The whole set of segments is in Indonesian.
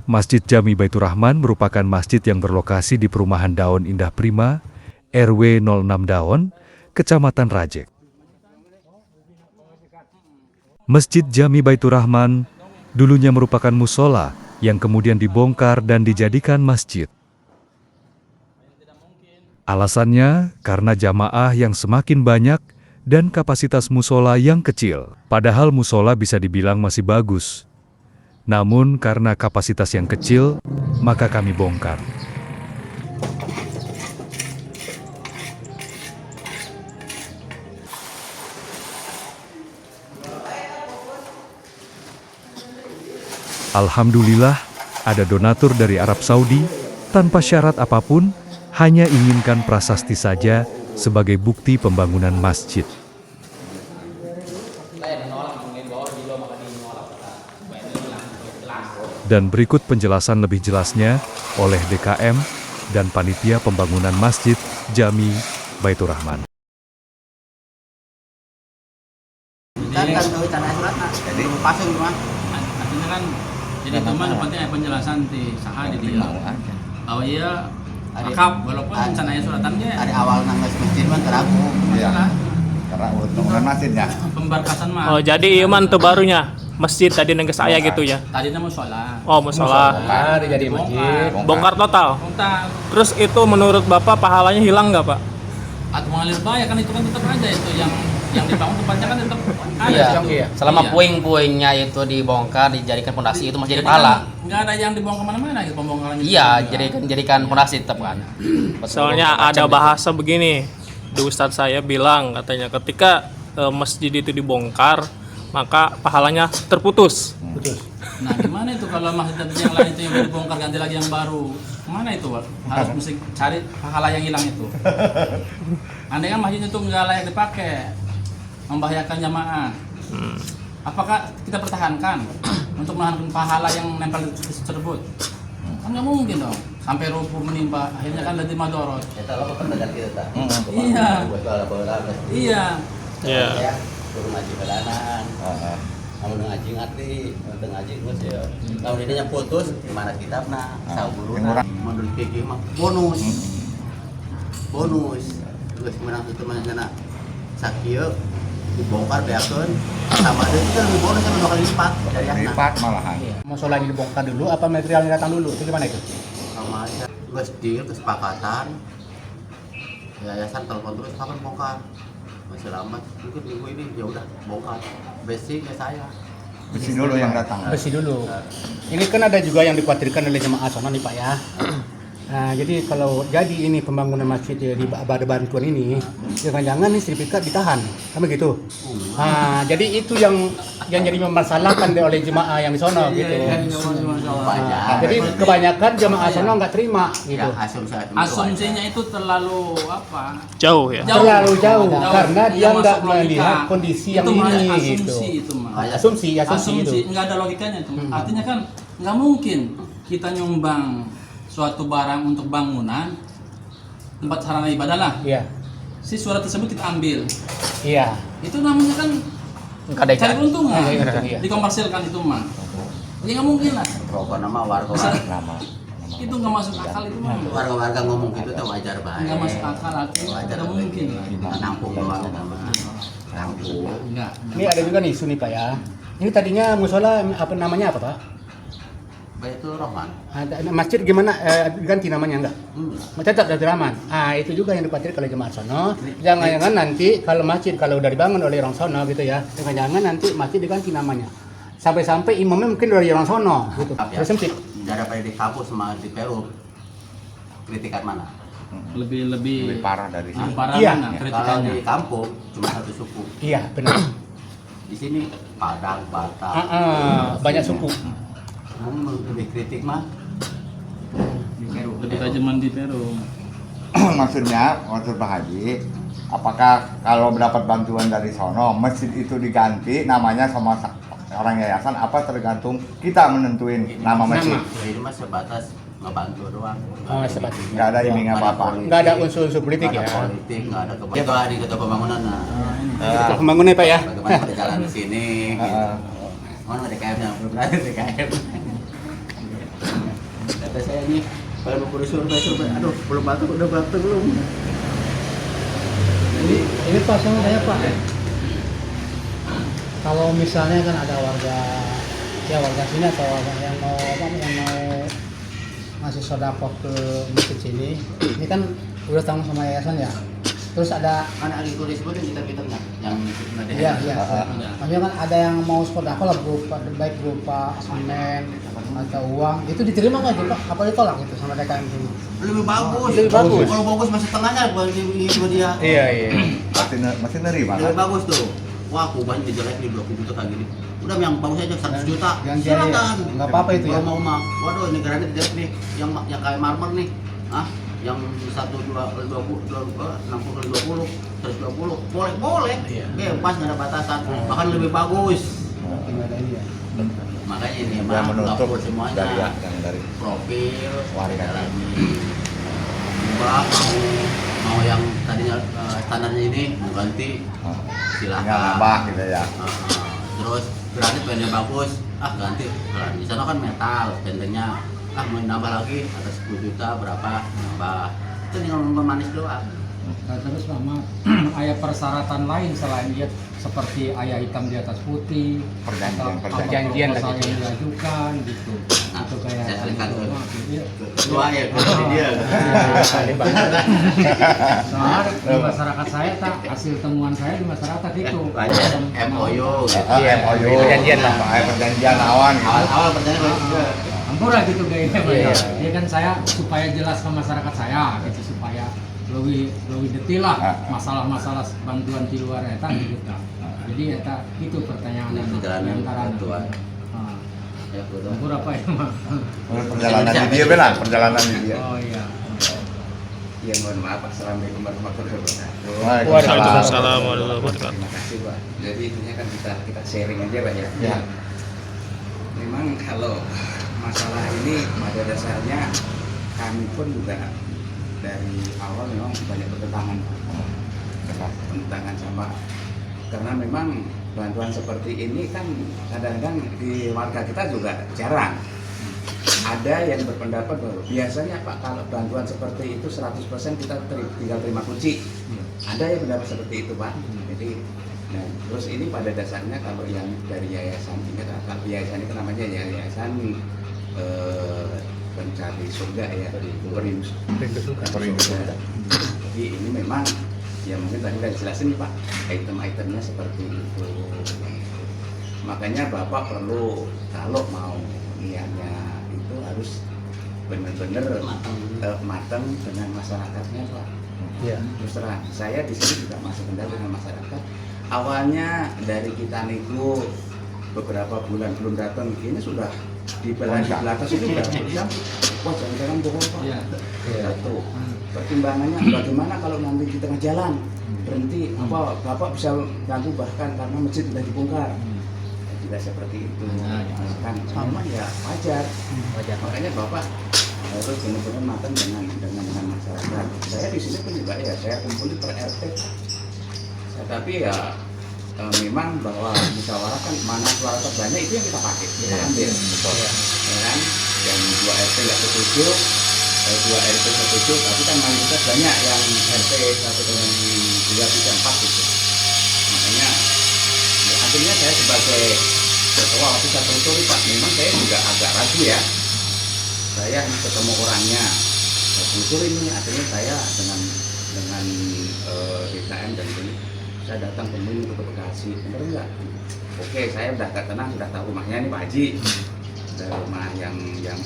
Masjid Jami Baitur Rahman merupakan masjid yang berlokasi di Perumahan Daun Indah Prima, RW 06 Daun, Kecamatan Rajek. Masjid Jami Baitur Rahman dulunya merupakan musola yang kemudian dibongkar dan dijadikan masjid. Alasannya karena jamaah yang semakin banyak dan kapasitas musola yang kecil. Padahal musola bisa dibilang masih bagus. Namun karena kapasitas yang kecil, maka kami bongkar. Alhamdulillah, ada donatur dari Arab Saudi tanpa syarat apapun, hanya inginkan prasasti saja sebagai bukti pembangunan masjid. Dan berikut penjelasan lebih jelasnya oleh DKM dan Panitia Pembangunan Masjid Jami Baitur Rahman. Jadi pasang cuma artinya kan jadi teman penting penjelasan di saha di dia bahwa ia akab walaupun rencananya suratannya dari awal nangis masjid mah teraku ya karena bangunan masjidnya pembarkasan mah. Oh, jadi iman tuh barunya masjid tadi nengke saya gitu ya. Tadinya musola. Oh, musola. Bongkar jadi masjid. Bongkar total. Bongkar. Terus itu menurut Bapak pahalanya hilang nggak, Pak? Atau mengalir bayar kan itu kan tetap aja itu yang dibangun tempatnya kan tetap ada. Iya. Selama puing-puingnya itu dibongkar dijadikan fondasi itu masih jadi pahala. Enggak ada yang dibuang kemana-mana gitu pembongkarannya. Iya, jadikan fondasi tetap kan. Soalnya ada bahasa begini. Di Ustadz saya bilang katanya ketika masjid itu dibongkar maka pahalanya terputus. Nah gimana itu kalau masjid yang lain itu yang dibongkar ganti lagi yang baru? Kemana itu Pak? Harus mesti cari pahala yang hilang itu. Andai kan masjid itu nggak layak dipakai, membahayakan jamaah. Apakah kita pertahankan untuk menahan pahala yang nempel di tersebut? Kan nggak mungkin dong. Sampai rubuh menimpa, akhirnya kan jadi madorot. Iya. Iya. Iya. turun ngaji belanan namun ngaji ngatri untuk ngaji gus ya tahun ini yang putus gimana kitabna saburuna menurut fikih mah bonus terus menang itu mana sakieu dibongkar beakeun sama deui kan bonus kan 2 kali lipat dari lipat malahan. Musola ini dibongkar dulu apa materialnya datang dulu? Itu gimana itu? sama aja gus deal kesepakatan yayasan telepon terus kapan bongkar masih lama ikut minggu ini ya udah bongkar basic ya saya Besi dulu yang datang. Besi dulu. Ini kan ada juga yang dikhawatirkan oleh jemaah sono nih Pak ya. Nah, jadi kalau jadi ini pembangunan masjid di Abad Bantuan ini, jangan-jangan nih sertifikat ditahan, kan begitu. Nah, jadi itu yang jadi mempermasalahkan oleh jemaah yang di sono gitu. Jadi kebanyakan jemaah sono nggak terima gitu. Asumsinya itu terlalu apa? Jauh ya. Terlalu jauh karena dia nggak melihat kondisi yang ini gitu. Asumsi itu. Nggak ada logikanya itu. Artinya kan nggak mungkin kita nyumbang suatu barang untuk bangunan tempat sarana ibadah lah. Iya. Si surat tersebut kita ambil. Iya. Itu namanya kan cari keuntungan. Iya. Dikomersilkan itu mah. Jadi nggak mungkin lah. Rokok nama warga nama. Itu nggak masuk akal itu mah. Warga-warga ngomong gitu tuh wajar baik. Nggak masuk akal artinya tidak mungkin. Nampung doang nama. Nampung. Enggak. Ini ada juga nih Suni Pak ya. Ini tadinya musola apa namanya apa Pak? Baitur Rahman. Masjid gimana ganti namanya enggak? Tetap Baitur Rahman. Itu juga yang dikhawatirkan oleh jemaah sono. Jangan-jangan nanti kalau masjid kalau udah dibangun oleh orang sono gitu ya, jangan-jangan nanti masjid diganti namanya. Sampai-sampai imamnya mungkin dari orang sono gitu. Terus sempit. Daripada di kampus sama di Peru. Kritikan mana? Lebih Parah dari sini. parah Iya. mana Kalau kritikannya? di kampung cuma satu suku. Iya, benar. Di sini Padang, Batak. Banyak suku. Lebih kritik mah Lebih tajaman di Peru. Maksudnya, maksud Pak Haji, apakah kalau mendapat bantuan dari sono, masjid itu diganti namanya sama orang yayasan, apa tergantung kita menentuin nama masjid? ini mah sebatas ngebantu doang. Sebatas. Nggak ada iming apa-apa. Nggak ada unsur-unsur politik Nggak ya. ada politik, nggak ada kebanyakan. Itu hari ketua pembangunan. Kita pembangunan Pak ya. Bagaimana pada jalan ke sini? Gitu. Mana DKM-nya? Berarti DKM. Kata saya nih, kalau mau kudu survei, aduh belum batu, udah batu belum. Ini Pak, sama saya Pak. Kalau misalnya kan ada warga sini atau warga yang mau ngasih sodako ke masjid sini, ini kan udah tanggung sama yayasan ya. Terus ada Anak agrikulisme kan kita nggak, yang ada. iya. Maksudnya kan ada yang mau sodako lah baik berupa semen atau uang, itu diterima nggak sih Pak? Apa ditolak gitu sama DKM sini? Lebih bagus. Lebih bagus. Kalau bagus masih tengahnya buat dia. Iya. Masih nerima Lebih kan? bagus tuh. Wah, aku banyak dijelek nih 20 juta kayak gini. Udah yang bagus aja 100 juta. Yang jadi Silakan. nggak apa-apa itu ya. Kalau mau waduh negara ini dijelek nih. Yang kayak marmer nih. Yang 1 2 20 60 20 120 boleh. Bebas nggak ada batasan. Bahkan lebih bagus. Nggak ada ini ya. Makanya ini Yang mah menutup upload semuanya. dari Profil warga. lagi ubah mau yang tadinya standarnya ini mau ganti silakan. Yang nambah gitu ya. Terus granit pengen bagus, ganti granit. Di sana kan metal tendenya, mau nambah lagi ada 10 juta berapa nambah. Itu tinggal memanis doang. Nah, terus sama ayat persyaratan lain selain dia seperti ayat hitam di atas putih, Perjanjian proposal lagi. yang diajukan gitu. Nah, Itu kayak saya salinkan gitu. tuh. Nah, iya. Ketua ya, dia. Soalnya di masyarakat saya hasil temuan saya di masyarakat itu Banyak MOU. MOU. Perjanjian lah. Perjanjian awan gitu. Awal-awal perjanjian juga. Ampura gitu kayaknya Pak. Jadi kan saya supaya jelas ke masyarakat saya gitu, supaya lebih detail lah masalah-masalah bantuan di luar eta gitu kan. Jadi eta itu pertanyaan Ini perjalanan antara ketua. Ya, Ampur apa ya Mak? Perjalanan di dia benar, perjalanan di dia. Oh iya. Ya mohon maaf, Assalamualaikum warahmatullahi wabarakatuh. Waalaikumsalam warahmatullahi wabarakatuh. Terima kasih Pak. Jadi intinya kan kita sharing aja Pak ya. Ya. Memang kalau masalah ini pada dasarnya kami pun juga dari awal memang banyak pertentangan sama, karena memang bantuan seperti ini kan kadang-kadang di warga kita juga jarang. Ada yang berpendapat bahwa biasanya Pak kalau bantuan seperti itu 100% kita tinggal terima kunci. Ada yang pendapat seperti itu Pak. Jadi nah, terus ini pada dasarnya kalau yang dari yayasan ini, kalau yayasan itu namanya yayasan pencari surga ya, perindu surga. Jadi ini memang ya mungkin tadi udah dijelasin nih Pak, item-itemnya seperti itu. Makanya Bapak perlu kalau mau niatnya itu harus benar-benar matang dengan masyarakatnya Pak. Iya. Terus terang, saya di sini juga masih kendal dengan masyarakat. Awalnya dari kita nego beberapa bulan belum datang, ini sudah di belakang itu sudah bilang, wah jangan-jangan bohong Pak. Satu, pertimbangannya bagaimana kalau nanti di tengah jalan berhenti, apa Bapak bisa bantu bahkan karena masjid sudah dibongkar. Tidak seperti itu, kan sama ya wajar. Makanya Bapak harus benar-benar matang dengan masyarakat. Saya di sini pun juga ya, saya kumpul per RT. Tapi ya memang bahwa musyawarah kan mana suara terbanyak itu yang kita pakai, kita ambil. Ya kan? Yang 2 RT nggak setuju, 2 RT setuju, tapi kan mayoritas banyak yang RT 1 dengan 2, 3, 4 gitu. Makanya ya, akhirnya saya sebagai ketua waktu saya telusuri Pak, memang saya juga agak ragu ya. Saya ketemu orangnya, saya telusuri ini, akhirnya saya dengan DKM dan ini saya datang ke Bekasi, bener enggak? Oke, saya udah tenang, sudah tahu rumahnya ini Pak Haji. Ada rumah yang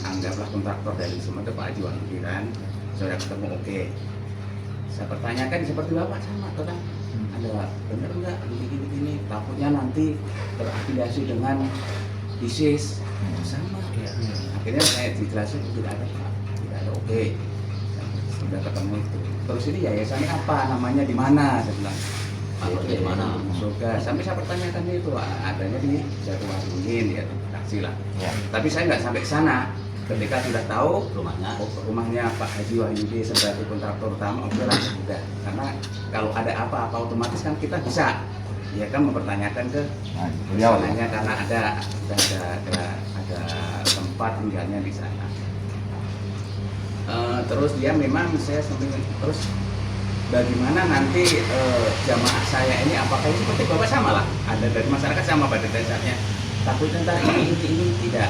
anggaplah kontraktor dari semua itu Pak Haji Wahyudiran. Saya udah ketemu, oke. Saya pertanyakan seperti Bapak sama, tenang. Ada bener enggak gini, takutnya nanti terafiliasi dengan ISIS. Sama. Akhirnya saya dijelasin tidak ada Pak, tidak ada, oke. Sudah ketemu itu. Terus ini yayasannya apa? Namanya di mana? Saya bilang. Di mana? Surga. Sampai saya pertanyakan itu adanya di Jatiwaringin ya, taksi lah. Ya. Tapi saya nggak sampai ke sana. Ketika sudah tahu Rumahnya Pak Haji Wahyudi sebagai kontraktor utama, oke lah sudah. Karena kalau ada apa-apa otomatis kan kita bisa ya kan mempertanyakan ke sananya karena ada tempat tinggalnya di sana. Terus dia memang saya sampai terus bagaimana nanti jamaah saya ini apakah ini seperti bapak sama lah, ada dari masyarakat sama pada dasarnya, tapi tentang ini tidak,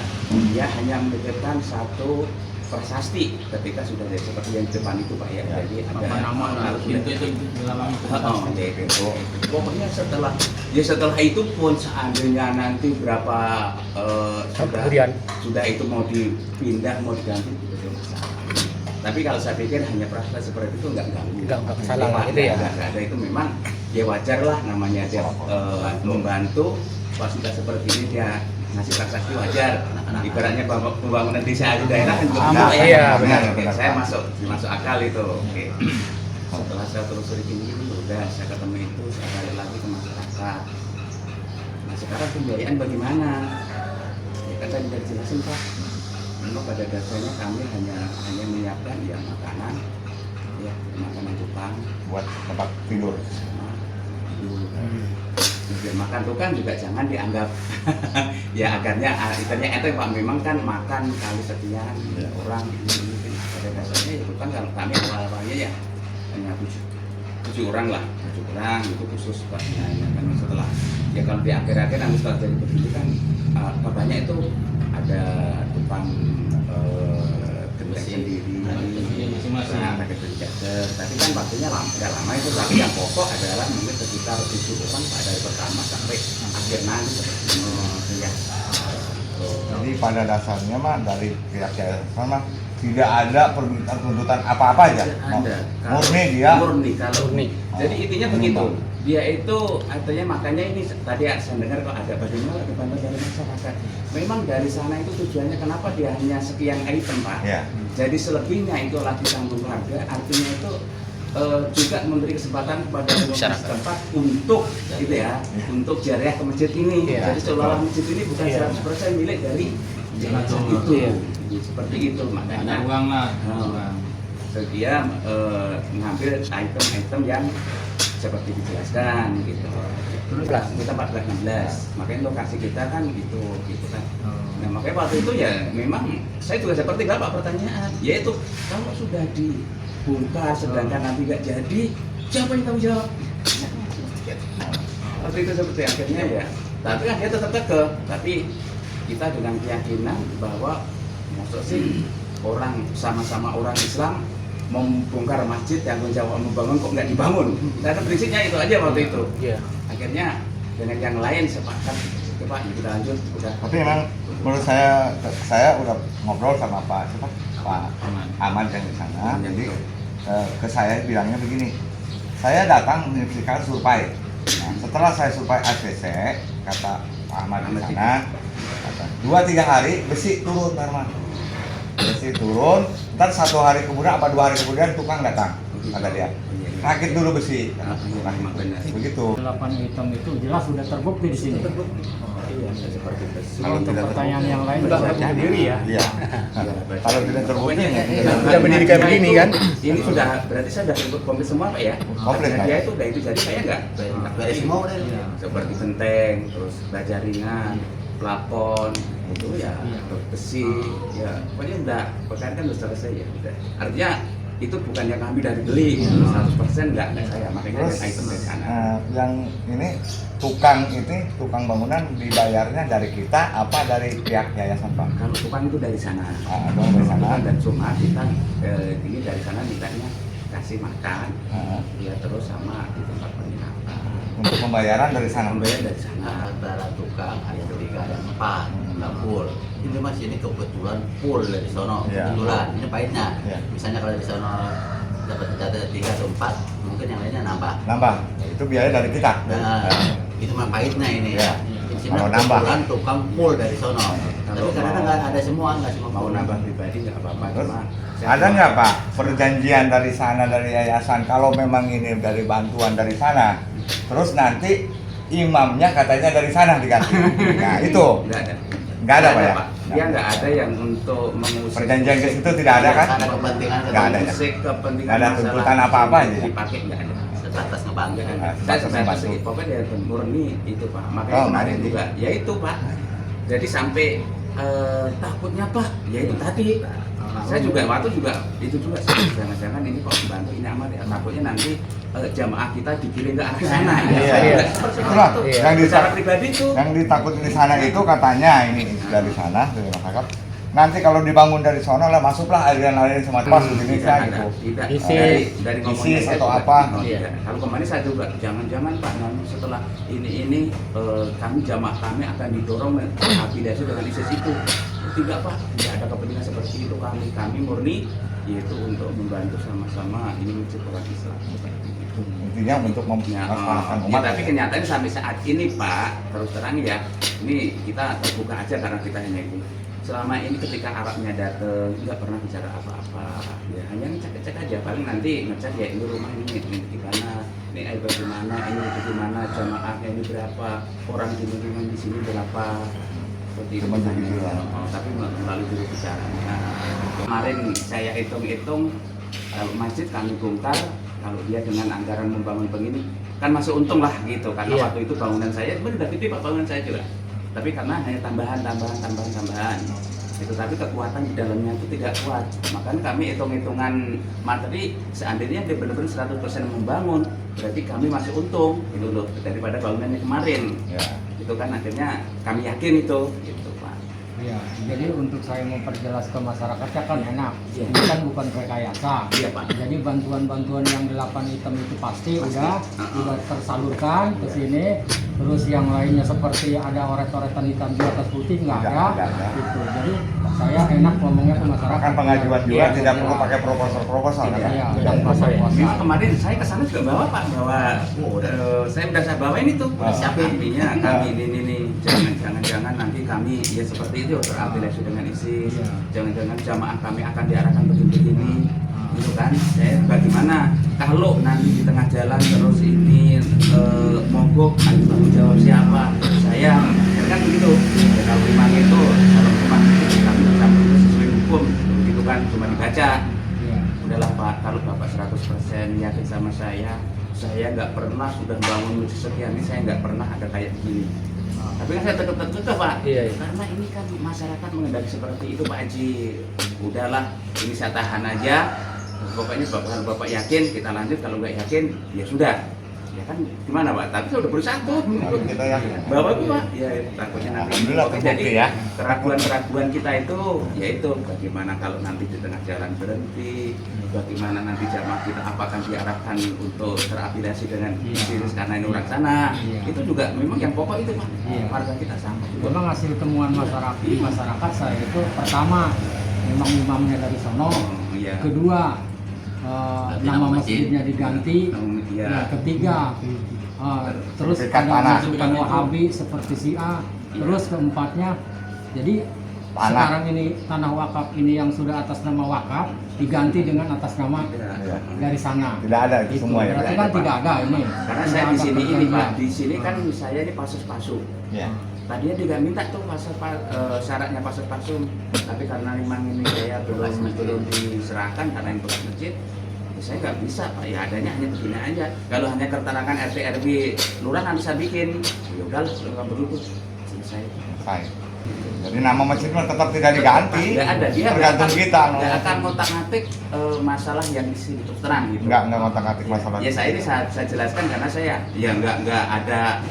dia hanya memikirkan satu prasasti ketika sudah seperti yang di depan itu Pak ya, jadi ada nama harus itu di dalam itu. Pokoknya setelah itu pun seandainya nanti berapa sudah itu mau dipindah mau diganti itu masalah. Tapi kalau saya pikir hanya prasasti seperti itu nggak salah gitu ya. Nggak ada, itu memang ya wajar lah, namanya dia membantu fasilitas seperti ini, dia ngasih prasasti wajar. Ibaratnya pembangunan desa di daerah kan juga iya, benar. saya masuk akal itu. Oke. Setelah saya telusuri ini udah saya ketemu itu, saya balik lagi ke masyarakat. Nah sekarang pembiayaan bagaimana? Ya kan tadi sudah jelasin Pak. Memang pada dasarnya kami hanya menyiapkan ya makanan tukang Buat tempat tidur. sama tidur. Kemudian makan tuh kan juga jangan dianggap ya agarnya ikannya enteng Pak, memang kan makan kali sekian orang ini pada dasarnya itu kan kalau kami awalnya ya hanya tujuh orang itu khusus Pak. Nah, kan setelah ya kalau di akhir-akhir nanti setelah jadi begini kan kabarnya itu ada tukang genteng sendiri masing-masing. ada kebijakan, tapi kan waktunya tidak lama itu, tapi yang pokok adalah mungkin sekitar 7 orang dari pertama sampai akhir nanti seperti itu ya. Jadi pada dasarnya mah dari pihak yayasan mah tidak ada permintaan tuntutan apa-apa aja. Ada. Murni dia. Murni kalau Murni. Jadi intinya begitu. Dia itu artinya makanya ini tadi saya dengar kok ada bagaimana dibantu dari masyarakat. Memang dari sana itu tujuannya kenapa dia hanya sekian item Pak. Ya. Jadi selebihnya itu lagi tanggung warga. Artinya itu juga memberi kesempatan kepada masyarakat setempat untuk gitu ya, untuk jariah ke masjid ini. Ya. Jadi seolah-olah masjid ini bukan 100% milik dari yayasan itu. Seperti itu Ada makanya. uang lah. Dia mengambil item-item yang seperti dijelaskan gitu. Kita 14-16, makanya lokasi kita kan gitu kan. Nah makanya waktu itu ya memang saya juga seperti Bapak pertanyaan, yaitu kalau sudah dibongkar sedangkan nanti nggak jadi, siapa yang tanggung jawab? Waktu itu seperti akhirnya ya, tapi kan dia tetap kekeh, tapi kita dengan keyakinan bahwa maksud sih orang sama-sama orang Islam membongkar masjid yang menjawab membangun kok nggak dibangun. Karena prinsipnya itu aja waktu itu. Iya. Akhirnya dengan yang lain sepakat, coba kita lanjut. Udah. Tapi memang menurut saya udah ngobrol sama Pak Ahmad yang di sana. Jadi ke saya bilangnya begini, saya datang menyaksikan survei. Nah, setelah saya survei ACC, kata Pak Ahmad di sana, kata 2-3 hari besi turun Parman. Besi turun, ntar 1 hari kemudian apa 2 hari kemudian tukang datang, kata dia. Rakit dulu besi, begitu. 8 item itu jelas sudah terbukti di sini. Iya, seperti itu. Kalau Untuk tidak pertanyaan yang lain Sudah bisa berdiri ya. Iya. Kalau tidak terbukti, Sudah berdiri kayak begini kan? Ini sudah berarti saya sudah komplit semua Pak ya. Komplit, Pak. Dia itu udah itu jadi saya enggak. Beres semua udah. Seperti genteng, terus baja ringan, plafon, itu ya besi, ya pokoknya udah pekerjaan kan udah selesai ya. Udah. Artinya itu bukan yang kami dari beli 100% enggak saya, makanya terus ada item dari sana. yang ini tukang bangunan dibayarnya dari kita apa dari pihak yayasan Pak? Kalau tukang itu dari sana. Dong dari sana. Dan cuma kita ini dari sana mintanya kasih makan, ya terus sama di tempat penginapan. Untuk pembayaran dari sana. Pembayar dari sana. Antara tukang ada 3 ada 4 nggak full. Ini Mas ini kebetulan full dari sono. Iya. Kebetulan ini pahitnya. Iya. Misalnya kalau di sono dapat jatah 3 atau 4, mungkin yang lainnya nambah. Nambah. Itu biaya dari kita. Nah, itu mah pahitnya ini. Iya. Di sini Kalau nambah. kebetulan tukang full dari sono. Tapi kadang-kadang nggak ada semua, nggak semua Mau full. nambah pribadi nggak apa-apa. Terus, Cuma ada nggak Pak perjanjian dari sana dari yayasan kalau memang ini dari bantuan dari sana, terus nanti imamnya katanya dari sana diganti. Nah itu nggak ada. nggak ada Pak ya? Dia nggak ada yang untuk mengusik. Perjanjian ke situ tidak ada kan? Ada kepentingan Nggak ada ya? Mengusik kepentingan Nggak ada masalah tuntutan apa-apa aja ya? dipakai nggak ada. sebatas ngebantu. Nggak ada. Nah, Saya sebatas sebatas ngebantu. pokoknya dia murni itu Pak. Makanya Oh, kemarin murni. juga, ya itu Pak. Jadi sampai takutnya Pak, ya itu tadi Saya juga waktu juga itu juga jangan-jangan ini kok dibantu ini amat ya, takutnya nanti jamaah kita digiring ke arah sana. Iya. Saya juga seperti Itulah, itu. yang Secara pribadi itu. Yang ditakutin di sana itu katanya ini dari sana dari masyarakat. Nanti kalau dibangun dari sono lah masuklah aliran-aliran semacam Indonesia gitu. Tidak. ISIS. Dari ngomongnya ISIS saya atau juga, apa. tidak. Kalau kemarin saya juga jangan-jangan Pak setelah ini kami jamaah kami akan didorong afiliasi dengan ISIS itu. Tidak Pak, tidak ada kepentingan seperti itu. Kami murni yaitu untuk membantu sama-sama ini masjid orang Islam seperti itu. Intinya untuk memasyarakatkan Ya, umat. tapi kenyataannya sampai saat ini Pak, terus terang ya, ini kita terbuka aja karena kita hanya ini. Selama ini ketika Arabnya datang, nggak pernah bicara apa-apa, ya hanya ngecek-ngecek aja. Paling nanti ngecek ya ini rumah ini di mana, ini air bagaimana, ini bagaimana, jamaahnya ini berapa, orang di lingkungan di sini berapa, seperti itu. Cuma begitu lah. Tapi melalui juru bicaranya. Kemarin saya hitung-hitung kalau masjid kami bongkar, kalau dia dengan anggaran membangun begini kan masih untung lah gitu karena waktu itu bangunan saya benar udah gede Pak bangunan saya juga. Tapi karena hanya tambahan itu, tapi kekuatan di dalamnya itu tidak kuat. Makanya kami hitung-hitungan materi seandainya dia benar-benar 100% membangun, berarti kami masih untung gitu loh daripada bangunannya kemarin. Ya. Itu kan akhirnya kami yakin itu gitu Pak. Iya, jadi untuk saya memperjelas ke masyarakatnya kan enak. Iya. Ini kan bukan rekayasa. Iya, Pak. Jadi bantuan-bantuan yang 8 item itu pasti udah tersalurkan ke sini. Terus yang lainnya seperti ada oret-oretan hitam di atas putih nggak Nggak ada. ada. Gitu. Jadi saya enak ngomongnya ke masyarakat. Kan pengajuan juga Iya, tidak iya. perlu pakai proposal kan? Iya, Tidak dan puasa ya. Memang kemarin saya ke sana juga bawa Pak, saya udah saya bawain itu. Siapa intinya kami ini jangan nanti kami ya seperti itu terafiliasi dengan ISIS. Iya. Jangan-jangan jamaah kami akan diarahkan begini. Gitu kan. Saya bagaimana kalau nanti di tengah jalan terus ini mogok tanggung jawab siapa? Saya kan begitu. Ya, kalau memang itu kami bisa sesuai hukum gitu kan cuma dibaca. Iya. Udahlah Pak, kalau Bapak 100% yakin sama saya nggak pernah sudah bangun masjid sekian ini, saya nggak pernah ada kayak begini. Tapi kan saya tetap Pak, karena ini kan masyarakat mengendaki seperti itu Pak Haji. Udahlah, ini saya tahan aja. Pokoknya kalau Bapak yakin kita lanjut, kalau nggak yakin ya sudah. Ya kan gimana Pak? Tapi saya udah bersatu. Kita yakin. Bapak Pak, ya takutnya nanti. Alhamdulillah Oke, terbukti jadi ya. keraguan-keraguan kita itu, yaitu bagaimana kalau nanti di tengah jalan berhenti, bagaimana nanti jamaah kita apakah diarahkan untuk terafiliasi dengan ISIS karena ini orang sana. Iya. Itu juga memang yang pokok itu Pak. Iya. Warga kita sama. Memang hasil temuan masyarakat saya itu pertama memang imamnya dari sono. Iya. Kedua nama masjidnya diganti. Iya. Ya, ketiga terus Sertifikat ada tanah. masukan Wahabi seperti Syiah. Terus keempatnya jadi Tanah. sekarang ini tanah wakaf ini yang sudah atas nama wakaf diganti dengan atas nama Iya. dari sana. Tidak ada itu Itu semua ya. berarti Tidak kan ada, Pak. tidak ada ini. Karena Tidak saya di ada sini ini perjanjian. Pak, di sini kan saya ini pasus-pasu. Ya. Tadinya dia nggak minta tuh syaratnya pasus-pasu, tapi karena memang ini saya belum diserahkan karena ini bekas masjid, ya saya nggak bisa Pak. Ya adanya hanya begini aja. Kalau hanya keterangan RT RW lurah nanti saya bikin, ya udah nggak perlu tuh selesai. Selesai. Jadi nama masjid mah tetap tidak diganti. Nggak ada dia. Tergantung kita. Nggak akan ngotak-ngatik masalah yang di sini terus terang gitu. Enggak ngotak-ngatik masalah. Ya saya ini saya jelaskan karena saya ya nggak ada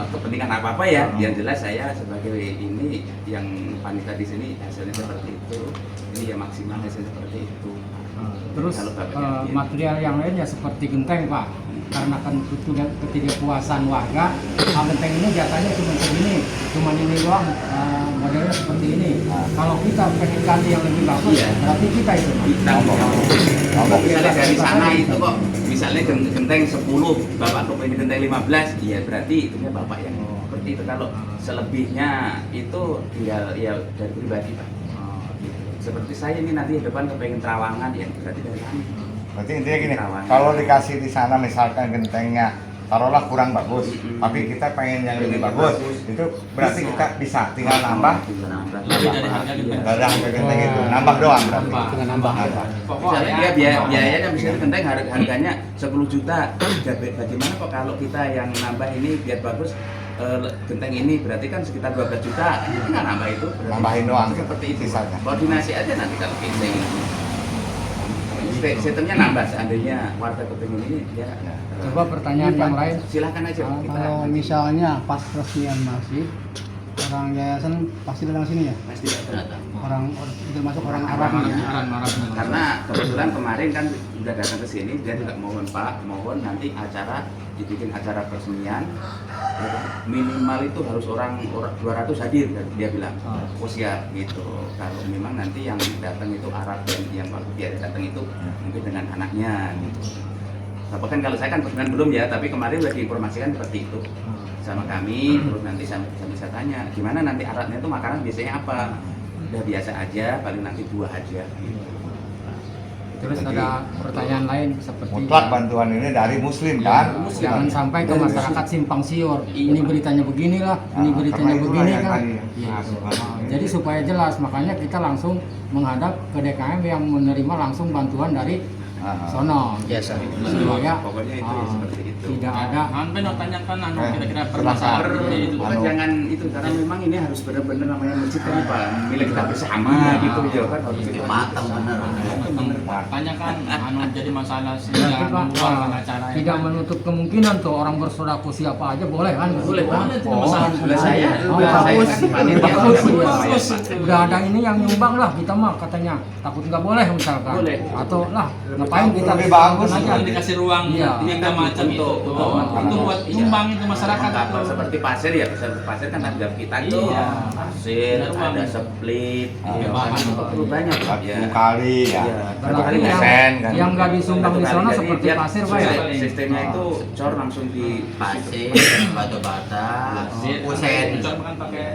kepentingan apa-apa ya. Yang jelas saya sebagai ini yang panitia di sini hasilnya seperti itu. Ini ya maksimal hasilnya seperti itu. Terus Kalau Bapak yakin. material yang lainnya seperti genteng Pak, karena kan ketidakpuasan warga, genteng ini jatahnya cuma ini doang, modelnya seperti ini. Kalau kita pengen ganti yang lebih bagus, Iya. berarti kita itu Pak. Misalnya dari sana itu kok, misalnya genteng 10, Bapak kepengen genteng 15, ya berarti itunya Bapak yang seperti itu. Kalau selebihnya itu tinggal ya dari pribadi Pak. Seperti saya ini nanti depan kepengen terawangan ya berarti dari kami. Berarti intinya gini, kalau dikasih di sana misalkan gentengnya taruhlah kurang bagus, tapi kita pengen yang lebih bagus, itu berarti kita bisa tinggal nambah. Lebih dari harga genteng. Dari harga genteng itu nambah doang berarti. Dengan nambah. Misalnya dia biayanya misalnya genteng harganya 10 juta. Bagaimana kok kalau kita yang nambah ini biar bagus genteng ini berarti kan sekitar 12 juta. Ini tinggal nambah itu. berarti Nambahin doang, seperti itu. sisanya. Koordinasi aja nanti kalau kita ini. Sistemnya nambah seandainya warga kepingin ini ya. Coba pertanyaan yang lain. Silakan aja Nah, kita. kalau misalnya pas resmian masjid, orang yayasan pasti datang sini ya? Pasti datang. Orang termasuk orang Arab ya? Karena kebetulan kemarin kan udah datang ke sini, dia juga mohon Pak, mohon nanti acara dibikin acara peresmian minimal itu harus orang 200 hadir dia bilang. Oh siap gitu. Kalau memang nanti yang datang itu Arab dan yang waktu dia datang itu mungkin dengan anaknya gitu. Nah, bahkan kalau saya kan belum ya, tapi kemarin udah diinformasikan seperti itu sama kami. Terus nanti saya bisa tanya gimana nanti Arabnya itu makanan biasanya apa. Udah biasa aja, paling nanti 2 aja gitu. Terus ada pertanyaan lain seperti Mutlak bantuan ini dari muslim kan? jangan sampai ke masyarakat simpang siur. Ini beritanya beginilah, ini beritanya karena itulah begini yang kan. tadi. Iya. Jadi supaya jelas, makanya kita langsung menghadap ke DKM yang menerima langsung bantuan dari sono. Biasa. Supaya Pokoknya itu ya seperti itu. tidak ada. Sampai no tanyakan kira-kira silakan. permasalahan itu. Bukan jangan itu karena memang ini harus benar-benar namanya masjid kan Pak, milik kita bersama gitu ya kan harus Itu matang bener. Tanyakan jadi masalah sih Berarti, jangan Pak, membuang acara tidak menutup kemungkinan tuh orang bersodako siapa aja boleh kan? boleh Pak. Boleh, tidak masalah. Sebelah saya, Oh, sebelah saya bagus. kan panitia. Bagus, Bagus. Udah ada ini yang nyumbang lah kita mah katanya takut nggak boleh misalkan. Boleh. Atau lah ngapain kita Lebih bagus aja. Jangan dikasih ruang Iya. tiga macam itu. Itu buat nyumbang itu masyarakat itu. Seperti pasir ya, bisa pasir kan ada kita itu. Iya. Pasir, Ada ruang. ada split, Iya, bahan bahan. perlu banyak Pak. Satu Ya. kali ya. Iya. Berarti Kali yang, desain, kan? yang nggak disumbang di sana Jadi seperti dia pasir pak ya. Sistemnya itu cor langsung di Pasir, batu bata, kusen, Bukan pakai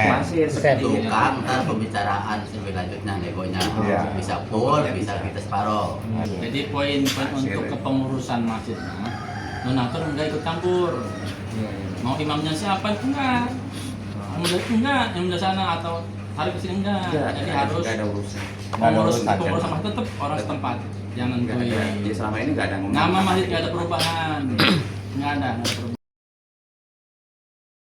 pasir seperti itu. tukang, ntar pembicaraan lebih lanjutnya negonya. Iya. Bisa full, bisa kita separuh. Jadi poin untuk kepengurusan masjidnya, donatur enggak ikut campur. Mau imamnya siapa itu enggak. Yang muda sana atau hari kesini enggak. Jadi harus Nggak ada urusan. pengurus masjid tetap orang setempat yang Nggak ada. nentuin. Jadi selama ini nggak ada ngomong. Nama masjid nggak ada perubahan, nggak ada perubahan.